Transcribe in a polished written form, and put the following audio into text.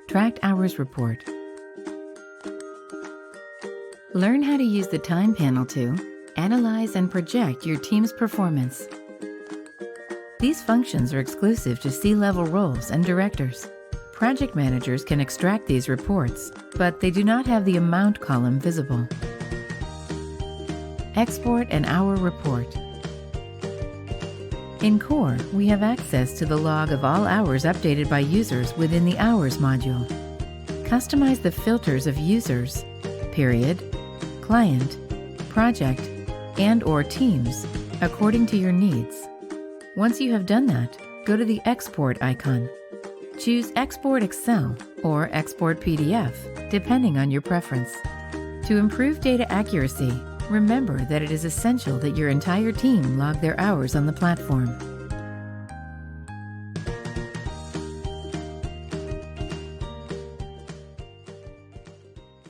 Tracked Hours Report. Learn how to use the Time panel to analyze and project your team's performance. These functions are exclusive to C-level roles and directors. Project managers can extract these reports, but they do not have the amount column visible. Export an Hour Report. In COR, we have access to the log of all hours updated by users within the Hours module. Customize the filters of users, period, client, project, and/or teams according to your needs. Once you have done that, go to the Export icon. Choose Export Excel or Export PDF, depending on your preference. To improve data accuracy, remember that it is essential that your entire team log their hours on the platform.